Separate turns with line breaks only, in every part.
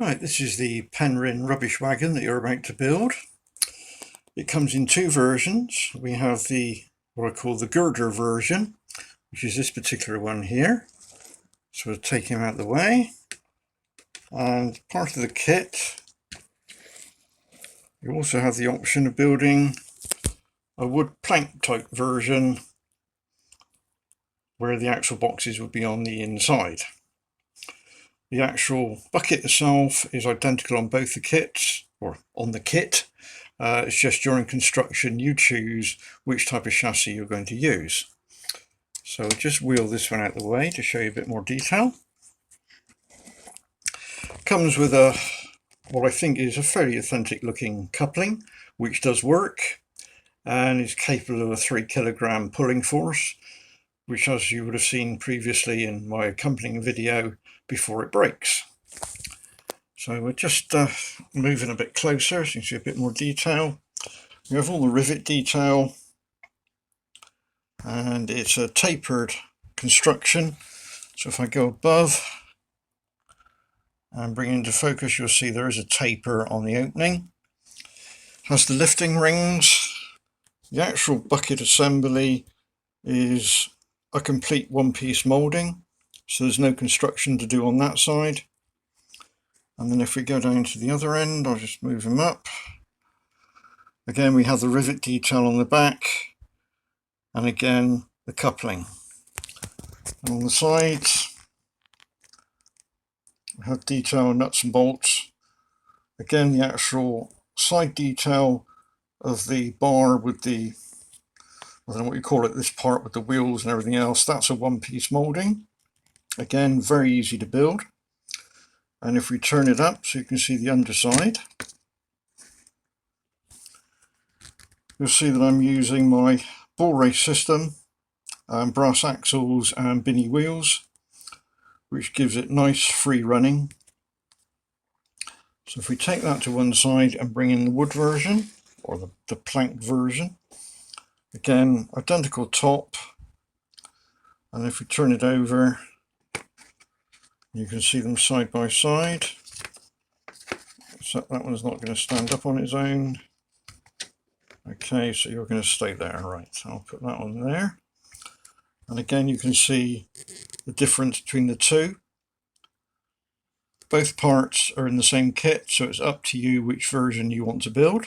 Right, this is the Penrhyn Rubbish Wagon that you're about to build. It comes in two versions. We have the what I call the girder version, which is this particular one here. So we'll take him out of the way. And part of the kit, you also have the option of building a wood plank type version where the actual boxes would be on the inside. The actual bucket itself is identical on both the kits, or on the kit. It's just during construction you choose which type of chassis you're going to use. So just wheel this one out of the way to show you a bit more detail. Comes with what I think is a fairly authentic looking coupling, which does work and is capable of a 3 kilogram pulling force, which, as you would have seen previously in my accompanying video, before it breaks. So we're just moving a bit closer so you can see a bit more detail. We have all the rivet detail, and it's a tapered construction. So if I go above and bring into focus, you'll see there is a taper on the opening. Has the lifting rings. The actual bucket assembly is a complete one-piece moulding, so there's no construction to do on that side. And then if we go down to the other end, I'll just move them up. Again, we have the rivet detail on the back, and again the coupling. And on the sides, we have detail, nuts and bolts. Again, the actual side detail of the bar with the, I don't know what you call it, this part with the wheels and everything else, that's a one-piece moulding. Again, very easy to build. And if we turn it up so you can see the underside, you'll see that I'm using my bull race system, brass axles and binny wheels, which gives it nice free running. So if we take that to one side and bring in the wood version, or the plank version, again, identical top. And if we turn it over, you can see them side by side. So that one's not going to stand up on its own. Okay, so you're going to stay there, right? So I'll put that one there. And again, you can see the difference between the two. Both parts are in the same kit, so it's up to you which version you want to build.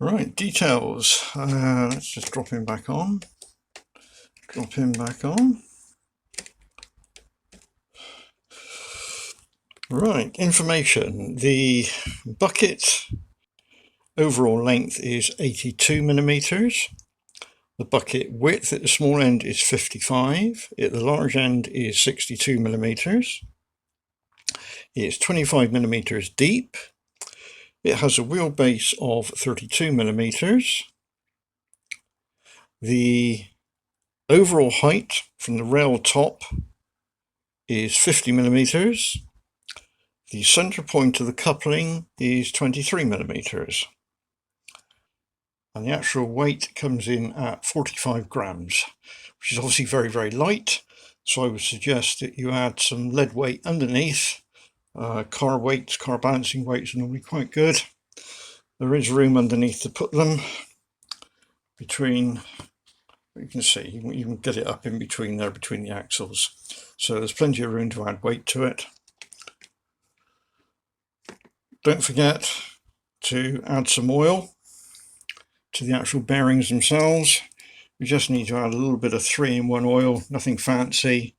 Right, details. Let's just drop him back on. Drop him back on. Right, information. The bucket overall length is 82 millimeters. The bucket width at the small end is 55. At the large end is 62 millimeters. It's 25 millimeters deep. It has a wheelbase of 32 millimeters. The overall height from the rail top is 50 millimeters. The center point of the coupling is 23 millimeters. And the actual weight comes in at 45 grams, which is obviously very, very light. So I would suggest that you add some lead weight underneath. Car weights, car balancing weights are normally quite good. There is room underneath to put them between, you can see, you can get it up in between there, between the axles. So there's plenty of room to add weight to it. Don't forget to add some oil to the actual bearings themselves. We just need to add a little bit of 3-in-1 oil, nothing fancy.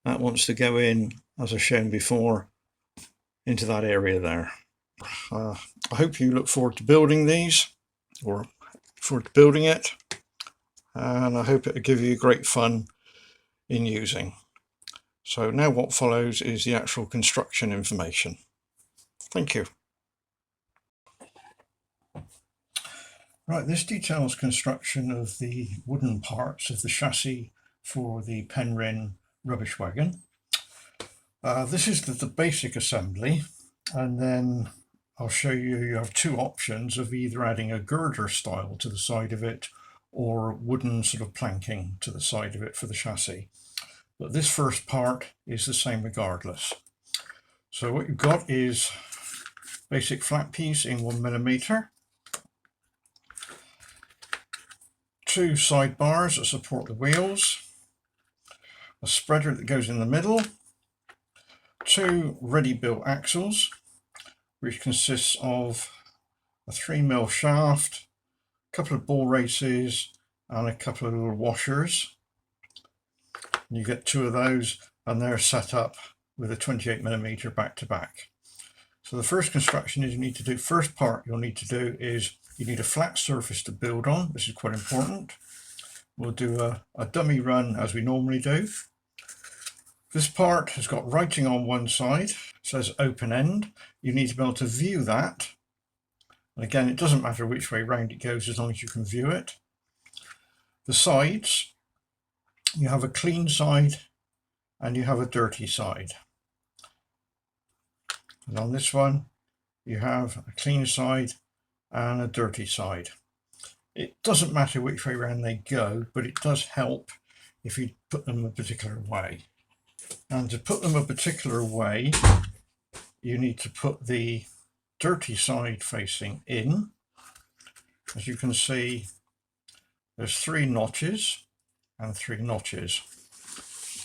That wants to go in, as I've shown before, into that area there. I hope you look forward to building these, or forward to building it, and I hope it'll give you great fun in using. So now what follows is the actual construction information. Thank you. Right, this details construction of the wooden parts of the chassis for the Penrhyn Rubbish Wagon. This is the basic assembly, and then I'll show you, you have two options of either adding a girder style to the side of it or wooden sort of planking to the side of it for the chassis. But this first part is the same regardless. So what you've got is basic flat piece in 1mm, 2 side bars that support the wheels, a spreader that goes in the middle, 2 ready-built axles, which consists of a 3mm shaft, a couple of ball races, and a couple of little washers. And you get 2 of those, and they're set up with a 28mm back-to-back. So the first construction is first part you'll need to do is you need a flat surface to build on. This is quite important. We'll do a dummy run as we normally do. This part has got writing on one side, it says open end. You need to be able to view that. And again, it doesn't matter which way round it goes as long as you can view it. The sides, you have a clean side and you have a dirty side. And on this one, you have a clean side and a dirty side. It doesn't matter which way around they go, but it does help if you put them a particular way. And to put them a particular way, you need to put the dirty side facing in. As you can see, there's 3 notches and 3 notches.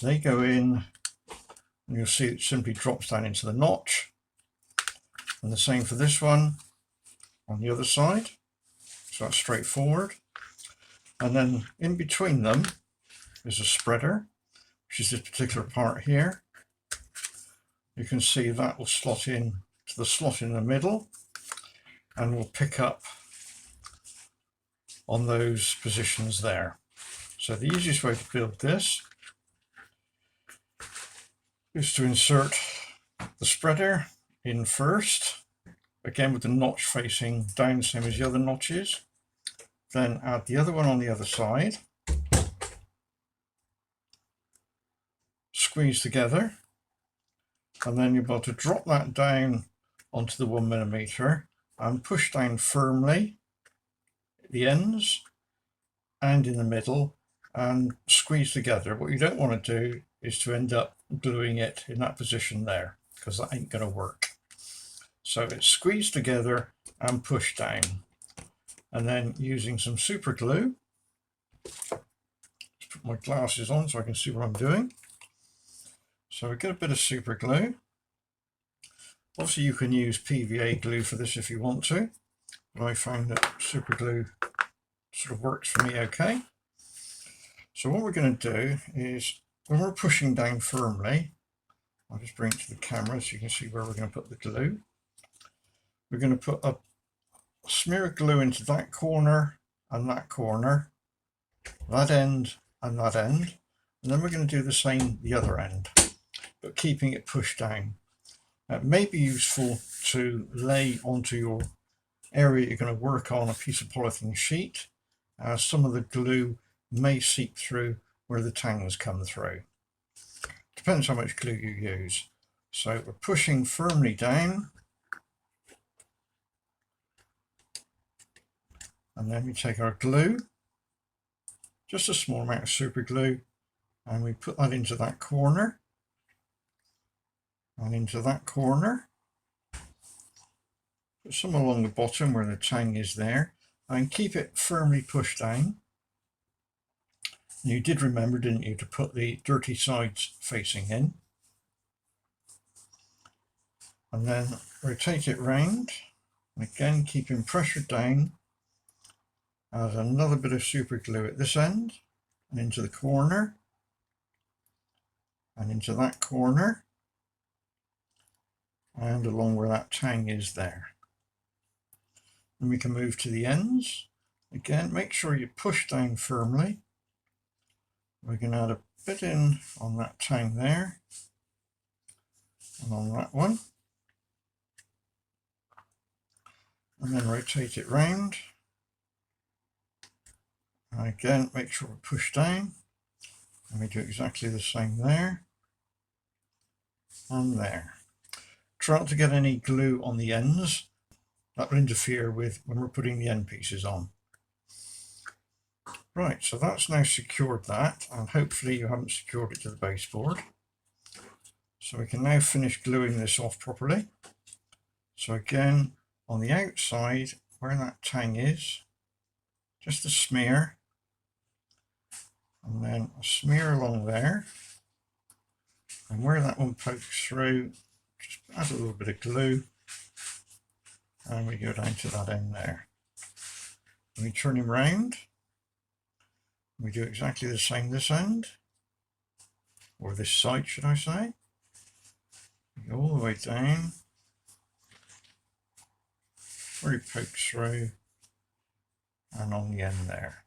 They go in, and you'll see it simply drops down into the notch. And the same for this one on the other side. So that's straightforward. And then in between them is a spreader, which is this particular part here. You can see that will slot in to the slot in the middle and will pick up on those positions there. So the easiest way to build this is to insert the spreader in first, again with the notch facing down, same as the other notches. Then add the other one on the other side, squeeze together, and then you're able to drop that down onto the 1mm and push down firmly at the ends and in the middle and squeeze together. What you don't want to do is to end up gluing it in that position there, because that ain't going to work. So it's squeezed together and pushed down, and then using some super glue, let's put my glasses on so I can see what I'm doing. So we get a bit of super glue. Obviously you can use PVA glue for this if you want to, but I found that super glue sort of works for me okay. So what we're going to do is, when we're pushing down firmly, I'll just bring it to the camera so you can see where we're going to put the glue. We're going to put a smear of glue into that corner and that corner, that end and that end, and then we're going to do the same the other end, but keeping it pushed down. It may be useful to lay onto your area you're going to work on a piece of polythene sheet, as some of the glue may seep through where the tangs come through. Depends how much glue you use. So we're pushing firmly down, and then we take our glue, just a small amount of super glue, and we put that into that corner and into that corner. Put some along the bottom where the tang is there, and keep it firmly pushed down. And you did remember, didn't you, to put the dirty sides facing in. And then rotate it round, and again keeping pressure down. Add another bit of super glue at this end, and into the corner, and into that corner, and along where that tang is there. And we can move to the ends. Again, make sure you push down firmly. We can add a bit in on that tang there, and on that one, and then rotate it round. And again, make sure we push down, and we do exactly the same there and there. Try not to get any glue on the ends. That will interfere with when we're putting the end pieces on. Right, so that's now secured that, and hopefully you haven't secured it to the baseboard. So we can now finish gluing this off properly. So again, on the outside, where that tang is, just a smear, and then a smear along there, and where that one pokes through, just add a little bit of glue, and we go down to that end there. And we turn him round, we do exactly the same this end, or this side should I say. We go all the way down, where he pokes through, and on the end there.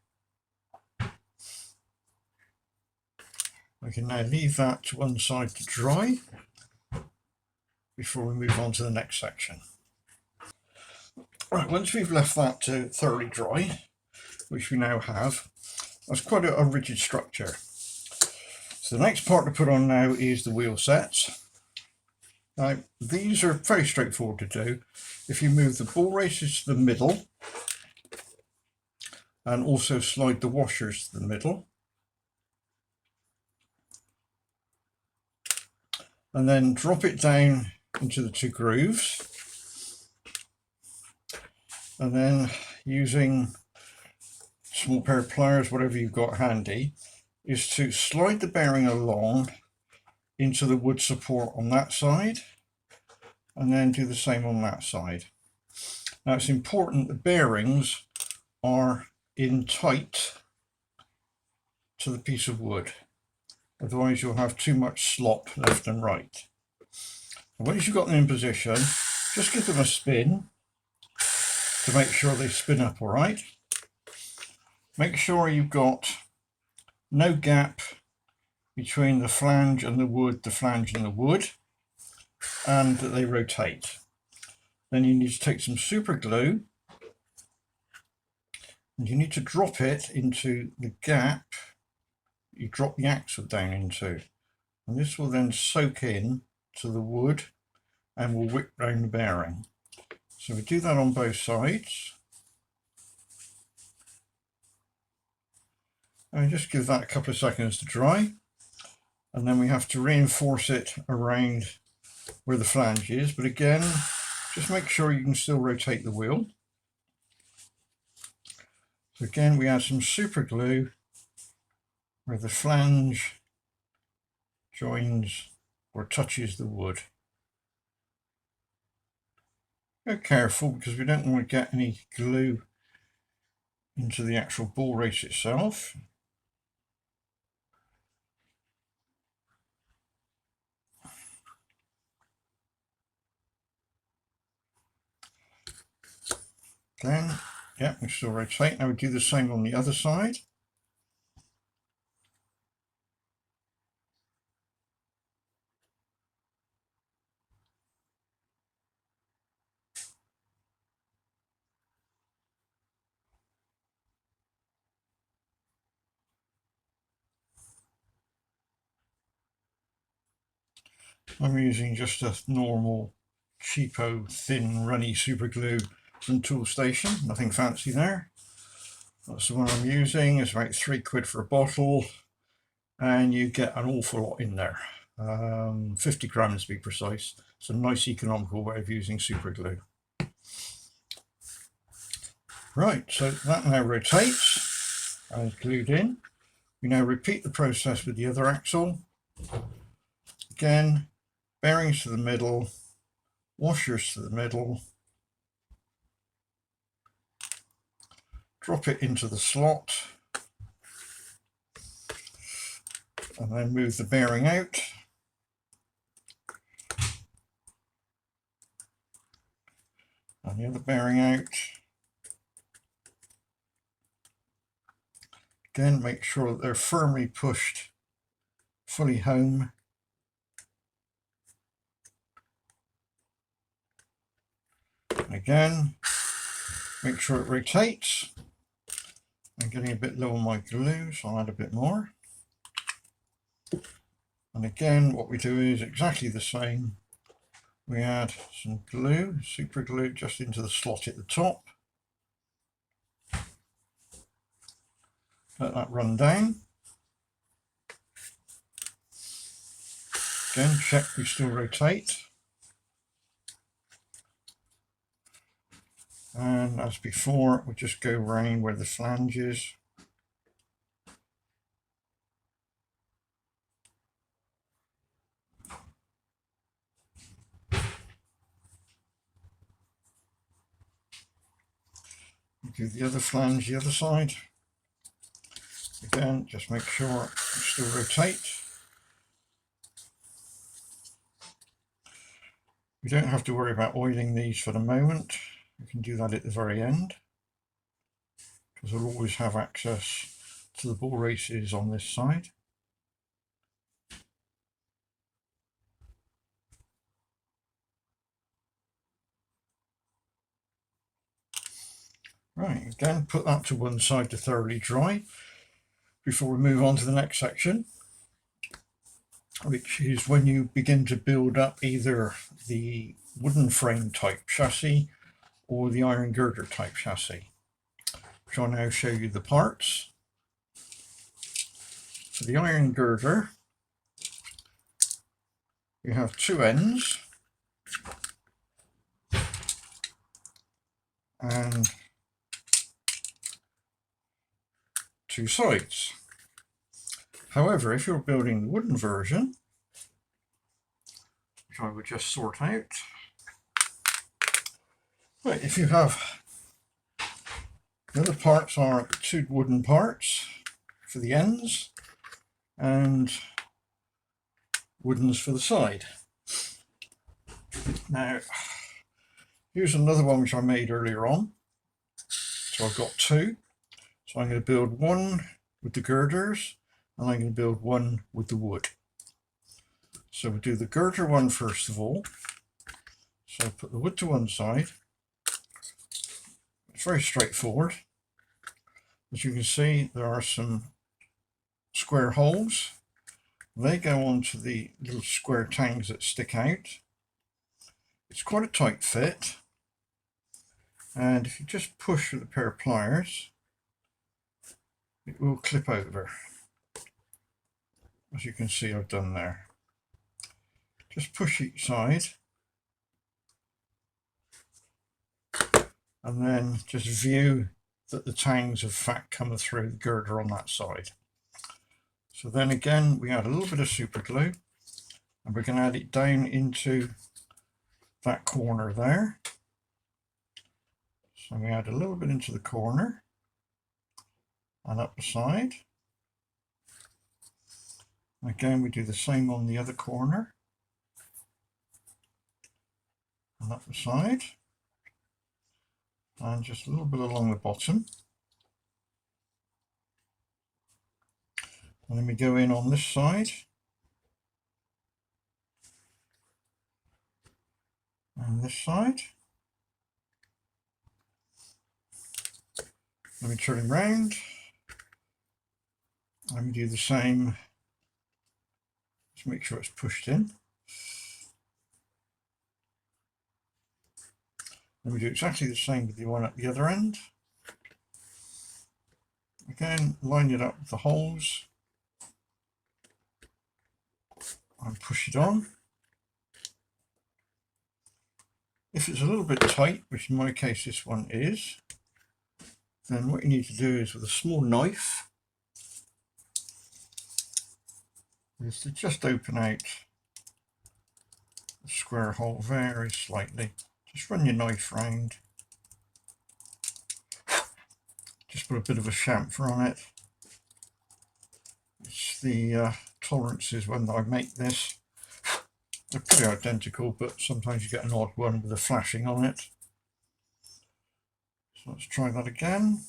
We can now leave that to one side to dry before we move on to the next section. Right, once we've left that to thoroughly dry, which we now have, that's quite a rigid structure. So the next part to put on now is the wheel sets. Now these are very straightforward to do. If you move the ball races to the middle and also slide the washers to the middle, and then drop it down into the two grooves, and then using a small pair of pliers, whatever you've got handy, is to slide the bearing along into the wood support on that side, and then do the same on that side. Now it's important the bearings are in tight to the piece of wood, otherwise you'll have too much slop left and right. And once you've got them in position, just give them a spin to make sure they spin up all right. Make sure you've got no gap between the flange and the wood, and that they rotate. Then you need to take some super glue and you need to drop it into the gap you drop the axle down into, and this will then soak in to the wood and will whip round the bearing. So we do that on both sides, and just give that a couple of seconds to dry, and then we have to reinforce it around where the flange is, but again just make sure you can still rotate the wheel. So again we add some super glue where the flange joins or touches the wood. Be careful because we don't want to get any glue into the actual ball race itself. Then, yeah, we still rotate. Now we do the same on the other side. I'm using just a normal cheapo thin runny super glue from Toolstation, nothing fancy there. That's the one I'm using. It's about £3 for a bottle and you get an awful lot in there, 50 grams to be precise. It's a nice economical way of using super glue. Right, so that now rotates and glued in. We now repeat the process with the other axle. Again, bearings to the middle, washers to the middle, drop it into the slot, and then move the bearing out. And the other bearing out. Again, make sure that they're firmly pushed fully home. And again, make sure it rotates. I'm getting a bit low on my glue, so I'll add a bit more. And again, what we do is exactly the same. We add some glue, super glue, just into the slot at the top. Let that run down. Again, check we still rotate. And as before, we just go round where the flange is. Do the other flange the other side. Again, just make sure you still rotate. We don't have to worry about oiling these for the moment. We can do that at the very end, because we'll always have access to the ball races on this side. Right, again, put that to one side to thoroughly dry before we move on to the next section, which is when you begin to build up either the wooden frame type chassis or the iron girder type chassis, which I'll now show you the parts. For the iron girder, you have two ends and two sides. However, if you're building the wooden version, which I would just sort out, right, if you have the other parts are two wooden parts for the ends and woodens for the side. Now, here's another one which I made earlier on. So I've got two. So I'm going to build one with the girders and I'm going to build one with the wood. So we'll do the girder one first of all. So I'll put the wood to one side. It's very straightforward. As you can see, there are some square holes. They go onto the little square tangs that stick out. It's quite a tight fit. And if you just push with a pair of pliers, it will clip over. As you can see, I've done there. Just push each side and then just view that the tangs of fat come through the girder on that side. So then again, we add a little bit of super glue and we're going to add it down into that corner there. So we add a little bit into the corner and up the side. Again, we do the same on the other corner and up the side, and just a little bit along the bottom. And then we go in on this side and this side. Then we turn it round and we do the same. Just make sure it's pushed in. Then we do exactly the same with the one at the other end. Again, line it up with the holes and push it on. If it's a little bit tight, which in my case this one is, then what you need to do is with a small knife is to just open out the square hole very slightly. Just run your knife round. Just put a bit of a chamfer on it. It's the tolerances when I make this. They're pretty identical, but sometimes you get an odd one with a flashing on it. So let's try that again.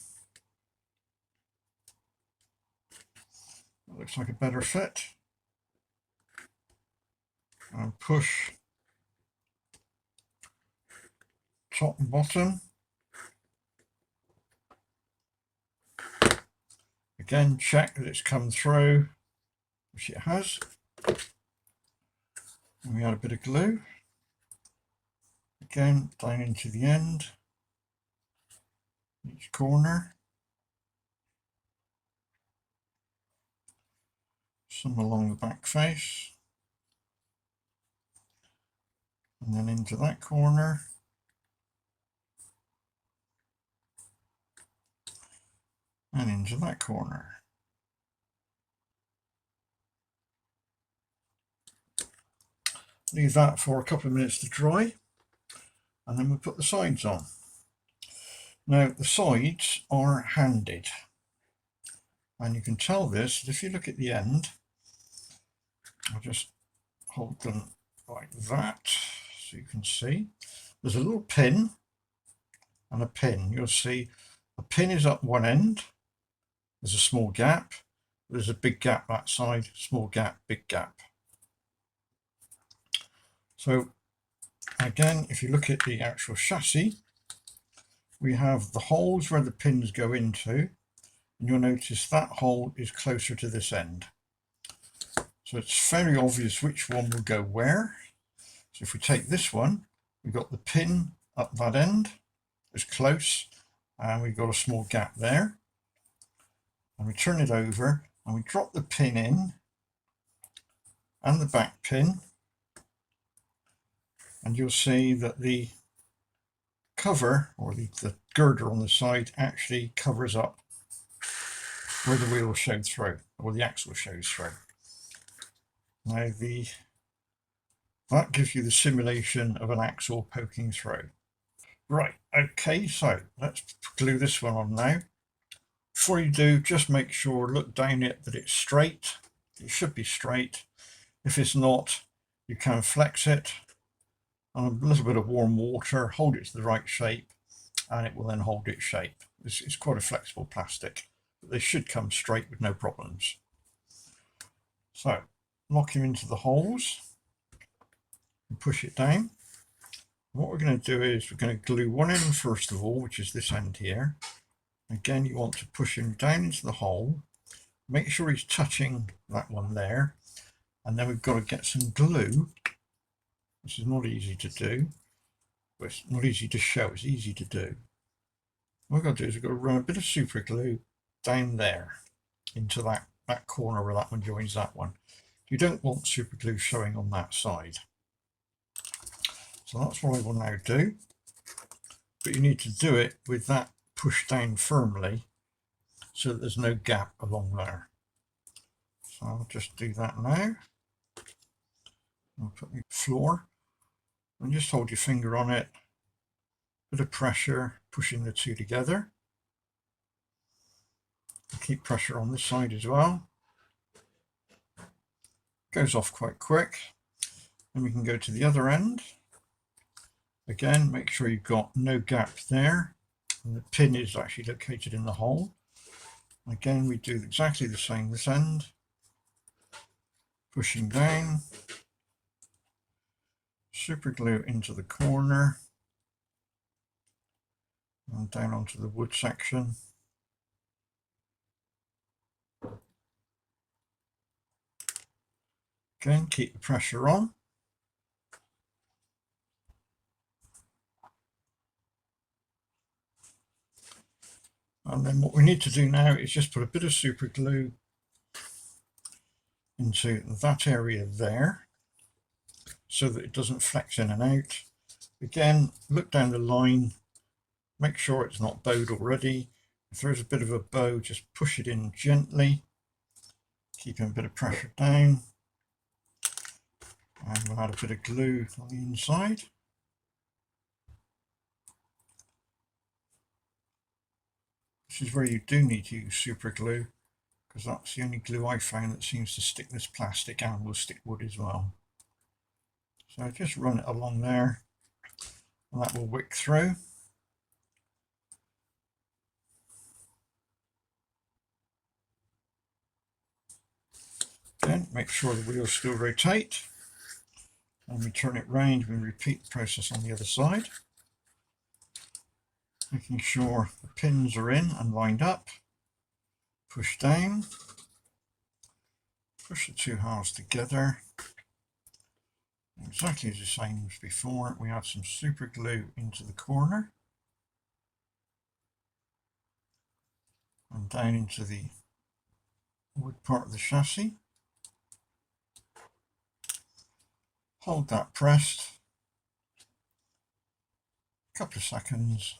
That looks like a better fit. And push top and bottom. Again, check that it's come through, which it has. And we add a bit of glue. Again, down into the end, each corner. Some along the back face. and then into that corner, and into that corner. Leave that for a couple of minutes to dry, and then we'll put the sides on. Now the sides are handed, and you can tell this if you look at the end. I'll just hold them like that so you can see. There's a little pin and a pin. You'll see a pin is up one end, there's a small gap, there's a big gap that side, small gap, big gap. So again, if you look at the actual chassis, we have the holes where the pins go into, and you'll notice that hole is closer to this end. So it's very obvious which one will go where. So if we take this one, we've got the pin up that end, it's close, and we've got a small gap there. And we turn it over and we drop the pin in and the back pin, and you'll see that the cover, or the girder on the side, actually covers up where the wheel shows through, or the axle shows through. Now that gives you the simulation of an axle poking through. Right, okay, so let's glue this one on now. Before you do, just make sure, look down it, that it's straight. It should be straight. If it's not, you can flex it on a little bit of warm water, hold it to the right shape, and it will then hold its shape. It's quite a flexible plastic, but they should come straight with no problems. So lock him into the holes and push it down. What we're going to do is we're going to glue one end first of all, which is this end here. Again, you want to push him down into the hole, make sure he's touching that one there, and then we've got to get some glue. This is not easy to do, but it's not easy to show, it's easy to do. What we've got to do is we've got to run a bit of super glue down there into that corner where that one joins that one. You don't want super glue showing on that side. So that's what I will now do, but you need to do it with that pushed down firmly so that there's no gap along there. So I'll just do that now. I'll put the floor and just hold your finger on it, bit of pressure, pushing the two together. Keep pressure on this side as well. Goes off quite quick. And we can go to the other end. Again, make sure you've got no gap there, and the pin is actually located in the hole. Again, we do exactly the same this end, pushing down, super glue into the corner and down onto the wood section. Again, keep the pressure on. And then what we need to do now is just put a bit of super glue into that area there so that it doesn't flex in and out. Again, look down the line, make sure it's not bowed already. If there's a bit of a bow, just push it in gently, keeping a bit of pressure down. And we'll add a bit of glue on the inside. This is where you do need to use super glue, because that's the only glue I found that seems to stick this plastic and will stick wood as well. So just run it along there and that will wick through. Then make sure the wheels still rotate, and we turn it round and repeat the process on the other side, making sure the pins are in and lined up. Push down, push the two halves together, exactly as the same as before. We add some super glue into the corner and down into the wood part of the chassis. Hold that pressed a couple of seconds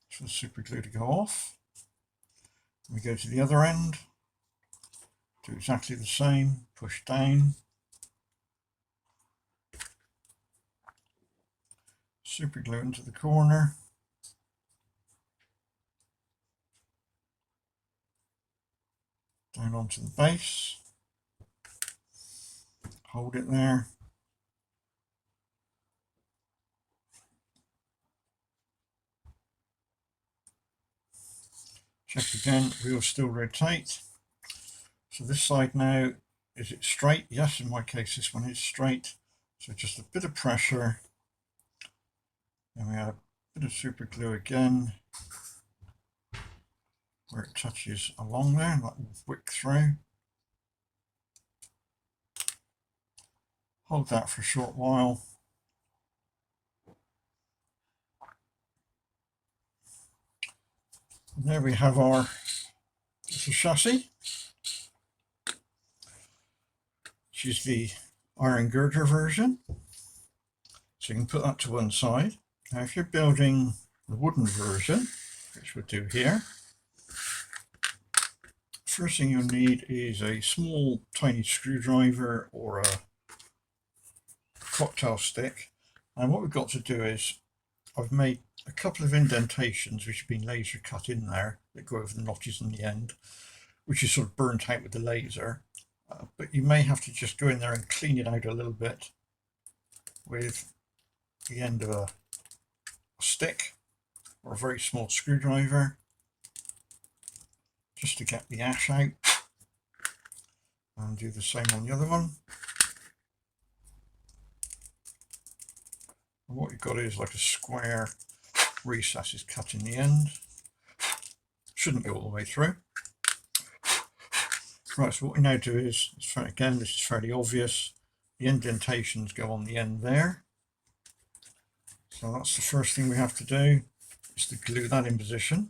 for the super glue to go off. We go to the other end, do exactly the same, push down, super glue into the corner, down onto the base, hold it there, check again, wheels still rotate. So this side now, is it straight? Yes, in my case this one is straight. So just a bit of pressure, and we add a bit of super glue again where it touches along there, that will wick through. Hold that for a short while. And there we have our little chassis, which is the iron girder version. So you can put that to one side. Now if you're building the wooden version, which we'll do here, first thing you'll need is a small tiny screwdriver or a cocktail stick. And what we've got to do is, I've made a couple of indentations which have been laser cut in there that go over the notches on the end, which is sort of burnt out with the laser. But you may have to just go in there and clean it out a little bit with the end of a stick or a very small screwdriver, just to get the ash out, and do the same on the other one. And what you've got is like a square recess is cut in the end. Shouldn't go all the way through. Right, so what we now do is, again, this is fairly obvious, the indentations go on the end there. So that's the first thing we have to do, is to glue that in position.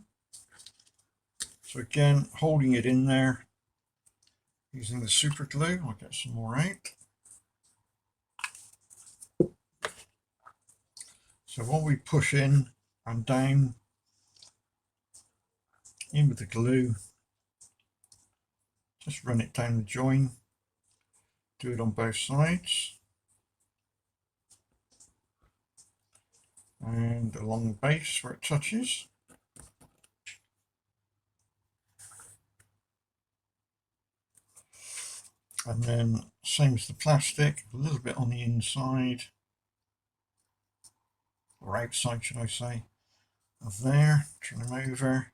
So again, holding it in there, using the super glue, I'll get some more out. So while we push in and down, in with the glue, just run it down the join, do it on both sides, and along the base where it touches. And then same as the plastic, a little bit on the inside, or outside should I say, of there, turn them over,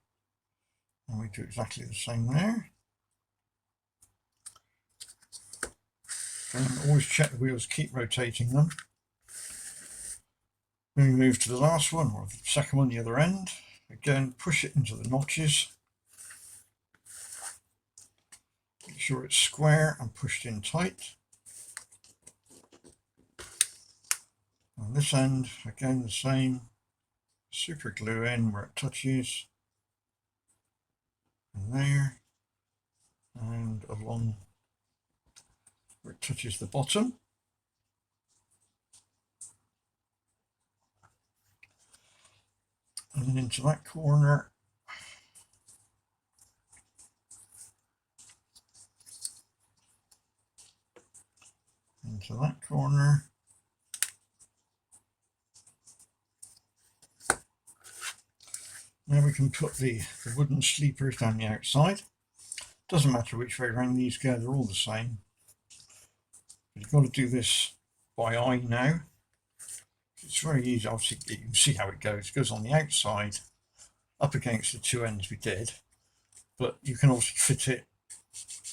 and we do exactly the same there. And always check the wheels, keep rotating them. Then we move to the last one, or the second one, the other end. Again, push it into the notches. Make sure it's square and pushed in tight. On this end, again the same. Super glue in where it touches. And there. And along where it touches the bottom. And then into that corner. Into that corner. Now we can put the wooden sleepers down the outside. Doesn't matter which way around these go, they're all the same. But you've got to do this by eye now. It's very easy, obviously you can see how it goes. It goes on the outside, up against the two ends we did. But you can obviously fit it,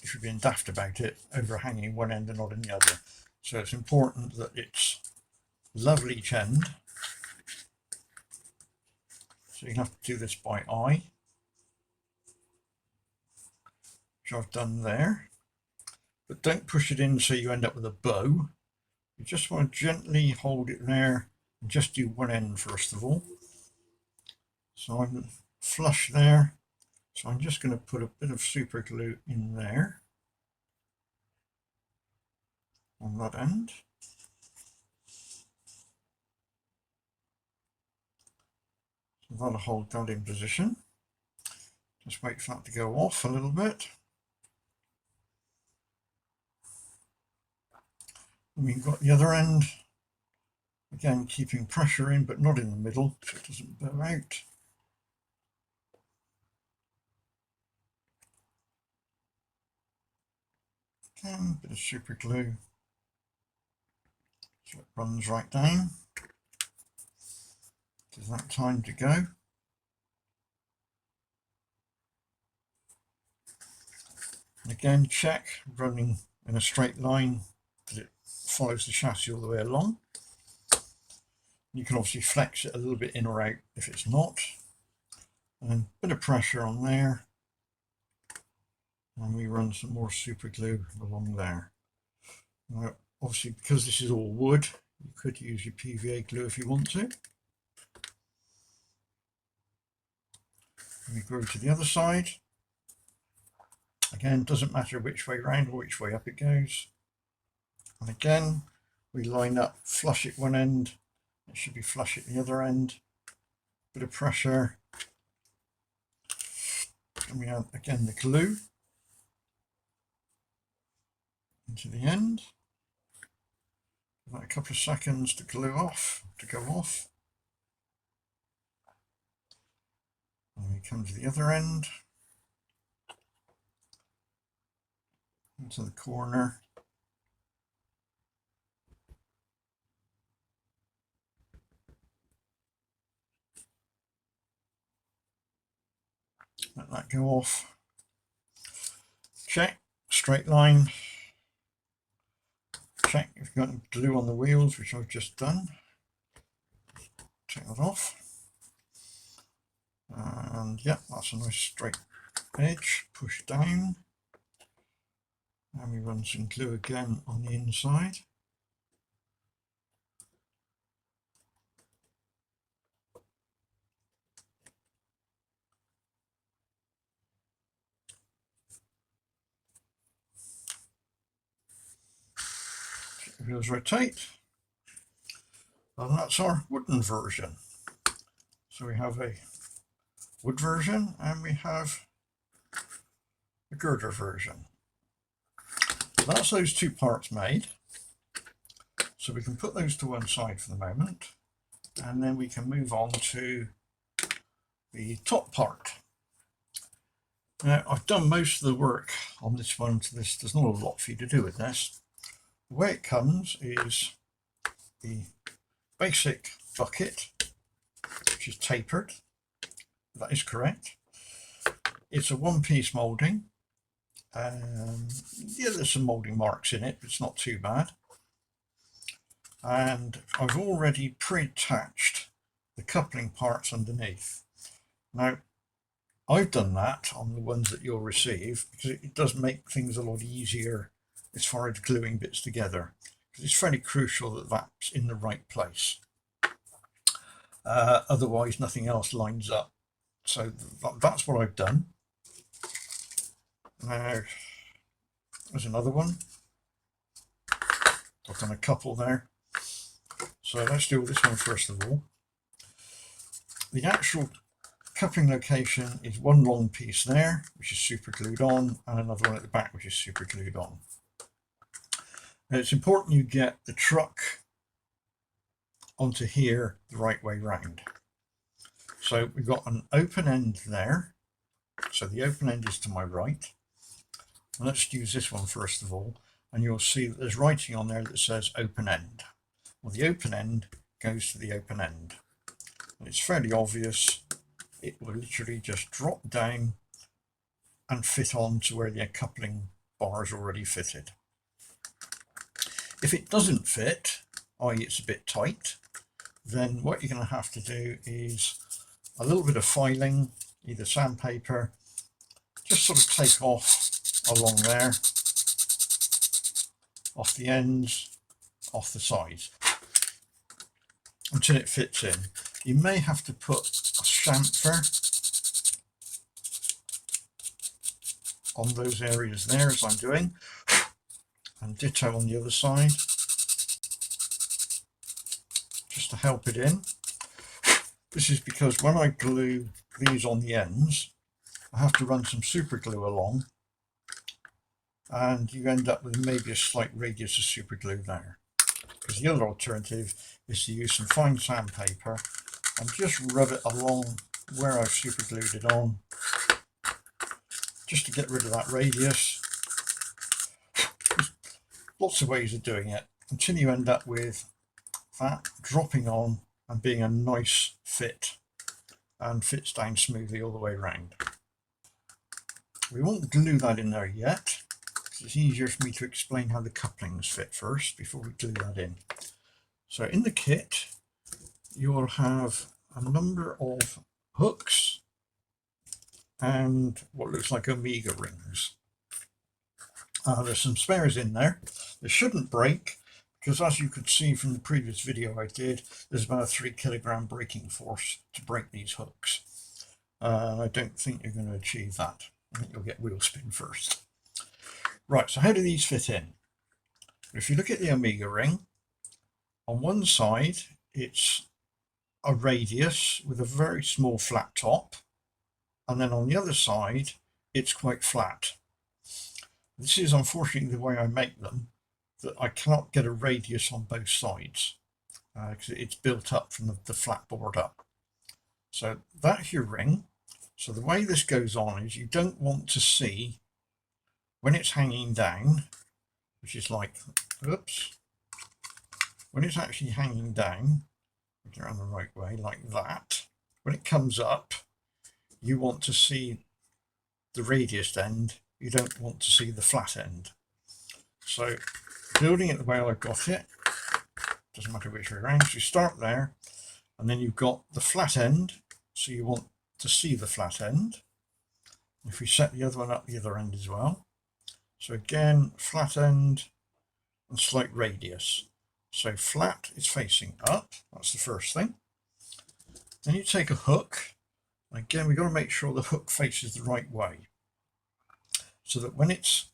if you're being daft about it, overhanging one end and not in the other. So it's important that it's level each end. So you have to do this by eye, which I've done there. But don't push it in so you end up with a bow. You just want to gently hold it there and just do one end first of all. So I'm flush there. So I'm just going to put a bit of super glue in there on that end. So that'll hold that in position. Just wait for that to go off a little bit. And we've got the other end, again keeping pressure in but not in the middle so it doesn't burn out. Again, a bit of super glue so it runs right down. Gives that time to go. And again, check running in a straight line that it follows the chassis all the way along. You can obviously flex it a little bit in or out if it's not. And a bit of pressure on there. And we run some more super glue along there. Now, obviously, because this is all wood, you could use your PVA glue if you want to. And we go to the other side. Again, doesn't matter which way round or which way up it goes. And again, we line up flush at one end. It should be flush at the other end. Bit of pressure. And we add again the glue into the end. Give that a couple of seconds to glue off, to go off. And we come to the other end. Into the corner. Let that go off. Check, straight line. Check if you've got glue on the wheels, which I've just done. Take that off. And yeah, that's a nice straight edge. Push down. And we run some glue again on the inside. Wheels rotate. And that's our wooden version. So we have a wood version and we have a girder version. That's those two parts made. So we can put those to one side for the moment, and then we can move on to the top part. Now, I've done most of the work on this one, so there's not a lot for you to do with this. The way it comes is the basic bucket, which is tapered. That is correct. It's a one-piece moulding. Yeah, there's some moulding marks in it, but it's not too bad. And I've already pre-attached the coupling parts underneath. Now, I've done that on the ones that you'll receive because it does make things a lot easier as far as gluing bits together, because it's fairly crucial that that's in the right place. Otherwise, nothing else lines up. So that's what I've done. Now, there's another one. I've done a couple there. So let's do this one first of all. The actual coupling location is one long piece there, which is super glued on, and another one at the back, which is super glued on. Now, it's important you get the truck onto here the right way round. So we've got an open end there. So the open end is to my right. Let's use this one first of all, and you'll see that there's writing on there that says open end. Well, the open end goes to the open end. And it's fairly obvious. It will literally just drop down and fit on to where the coupling bar is already fitted. If it doesn't fit, i.e. it's a bit tight, then what you're going to have to do is a little bit of filing, either sandpaper, just sort of take off along there, off the ends, off the sides, until it fits in. You may have to put a chamfer on those areas there, as I'm doing, and ditto on the other side, just to help it in. This is because when I glue these on the ends, I have to run some super glue along, and you end up with maybe a slight radius of super glue there. Because the other alternative is to use some fine sandpaper and just rub it along where I've super glued it on, just to get rid of that radius. There's lots of ways of doing it until you end up with that dropping on and being a nice fit and fits down smoothly all the way around. We won't glue that in there yet, because it's easier for me to explain how the couplings fit first before we glue that in. So in the kit you will have a number of hooks and what looks like Omega rings. There's some spares in there. They shouldn't break, because as you could see from the previous video I did, there's about a 3 kilogram braking force to break these hooks. I don't think you're going to achieve that. I think you'll get wheel spin first. Right, so how do these fit in? If you look at the Omega ring, on one side it's a radius with a very small flat top, and then on the other side it's quite flat. This is unfortunately the way I make them, that I cannot get a radius on both sides because it's built up from the flat board up. So that's your ring. So the way this goes on is you don't want to see when it's hanging down, which is like, oops, when it's actually hanging down, get around the right way like that. When it comes up, you want to see the radius end, you don't want to see the flat end. So building it the way I've got it, doesn't matter which way around, so you start there and then you've got the flat end, so you want to see the flat end. If we set the other one up the other end as well, so again flat end and slight radius. So flat is facing up, that's the first thing. Then you take a hook, and again we've got to make sure the hook faces the right way, so that when it's,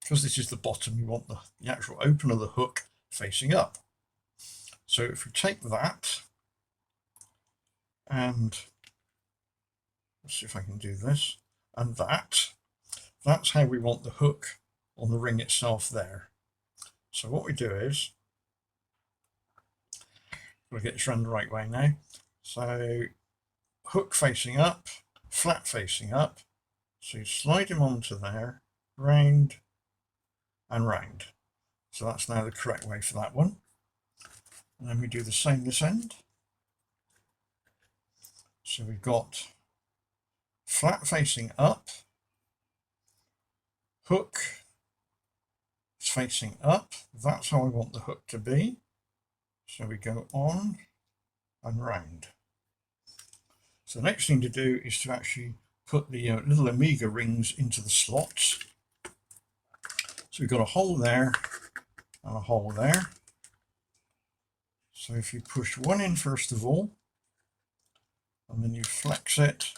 because this is the bottom, you want the actual open of the hook facing up. So if we take that, and let's see if I can do this, and that's how we want the hook on the ring itself there. So what we do is, we'll get this around the right way now. So hook facing up, flat facing up. So you slide him onto there, round and round. So that's now the correct way for that one. And then we do the same this end. So we've got flat facing up, hook is facing up. That's how I want the hook to be. So we go on and round. So the next thing to do is to actually put the little Omega rings into the slots. So we've got a hole there and a hole there. So if you push one in first of all, and then you flex it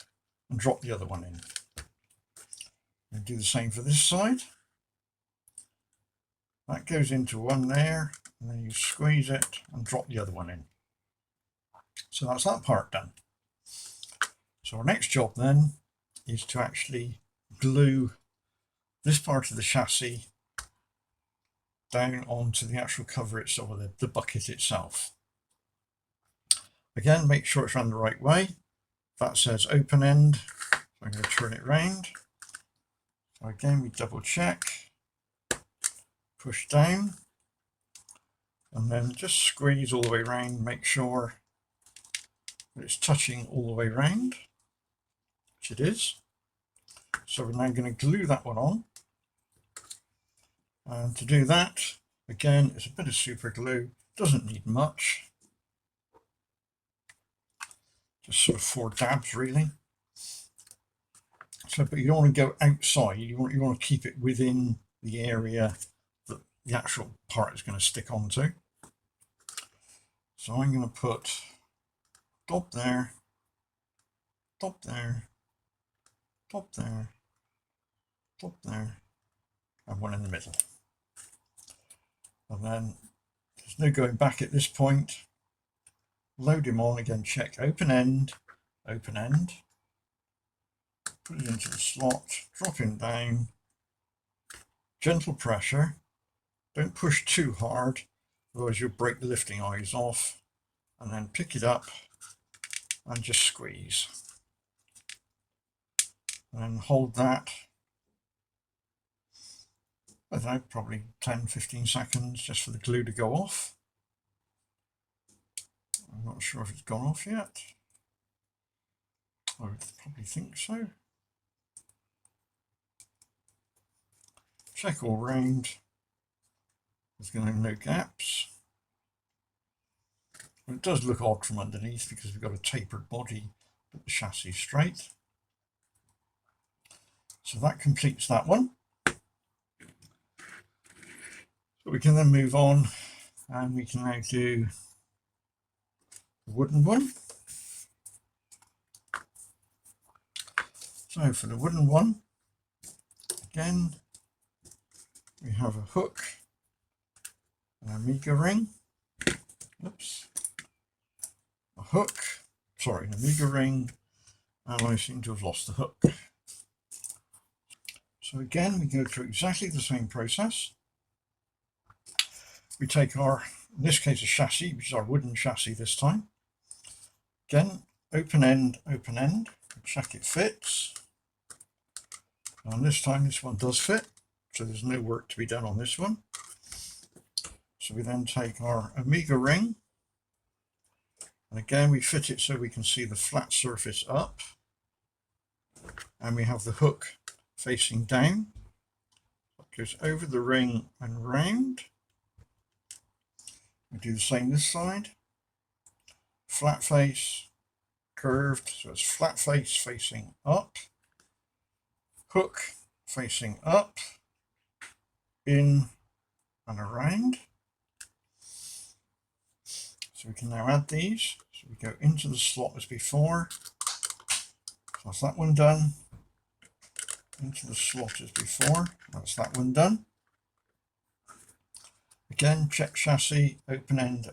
and drop the other one in. And do the same for this side. That goes into one there, and then you squeeze it and drop the other one in. So that's that part done. So our next job then is to actually glue this part of the chassis down onto the actual cover itself, or the bucket itself. Again, make sure it's run the right way. That says open end, so I'm going to turn it round. So again, we double check, push down, and then just squeeze all the way around, make sure that it's touching all the way around, which it is. So we're now going to glue that one on. And to do that, again, it's a bit of super glue, doesn't need much. Just sort of 4 dabs really. So, but you don't want to go outside, you want to keep it within the area that the actual part is going to stick onto. So I'm going to put top there, top there, top there, top there, and one in the middle. And then there's no going back at this point. load him on again, check open end, put it into the slot, drop him down, gentle pressure, don't push too hard, otherwise you'll break the lifting eyes off, and then pick it up and just squeeze. And hold that, I don't know, probably 10-15 seconds just for the glue to go off. I'm not sure if it's gone off yet. I would probably think so. Check all round. There's going to be no gaps. It does look odd from underneath because we've got a tapered body, but the chassis is straight. So that completes that one. So we can then move on and we can now do the wooden one. So for the wooden one, again, we have a hook, an Amiga ring, oops, a hook, sorry, an Amiga ring, and I seem to have lost the hook. So again, we go through exactly the same process. We take our, in this case, a chassis, which is our wooden chassis this time. Again, open end, check it fits. And this time this one does fit, so there's no work to be done on this one. So we then take our Amiga ring, and again we fit it so we can see the flat surface up, and we have the hook facing down. It goes over the ring and round. We do the same this side. Flat face, curved, so it's flat face facing up, hook facing up, in and around. So we can now add these. So we go into the slot as before. So that's that one done. Into the slot as before. That's that one done. Again, check chassis, open end,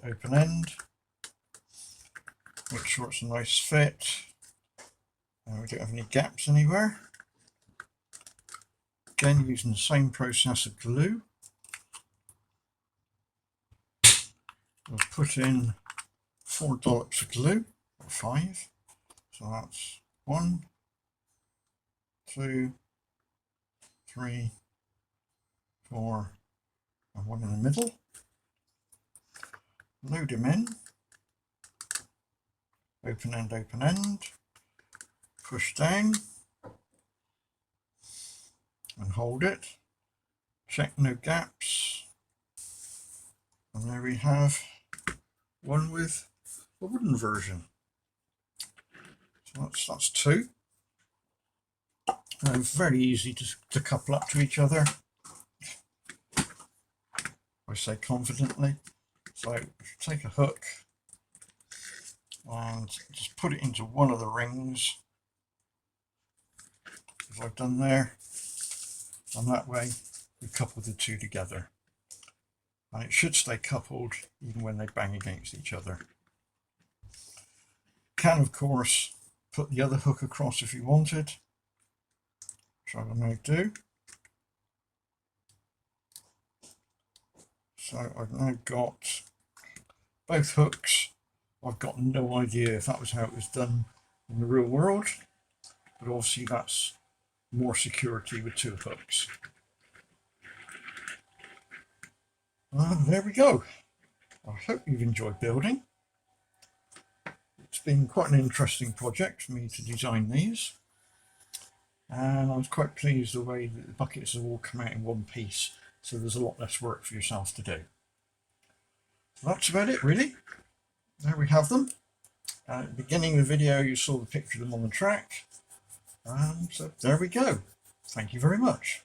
make sure it's a nice fit, and we don't have any gaps anywhere. Again, using the same process of glue, we'll put in 4 dollops of glue, or 5, so that's 1, 2, 3, 4, and 1 in the middle. Load him in, open end, push down and hold it, check no gaps, and there we have one with a wooden version. So that's 2. Very easy to couple up to each other, I say confidently. So take a hook and just put it into one of the rings, as I've done there, and that way we couple the two together, and it should stay coupled even when they bang against each other. Can of course put the other hook across if you wanted, which I will now do. So I've now got both hooks. I've got no idea if that was how it was done in the real world, but obviously that's more security with 2 hooks. There we go. I hope you've enjoyed building. It's been quite an interesting project for me to design these, and I was quite pleased the way that the buckets have all come out in one piece, so there's a lot less work for yourself to do. So that's about it really. There we have them. At the beginning of the video you saw the picture of them on the track, so there we go. Thank you very much.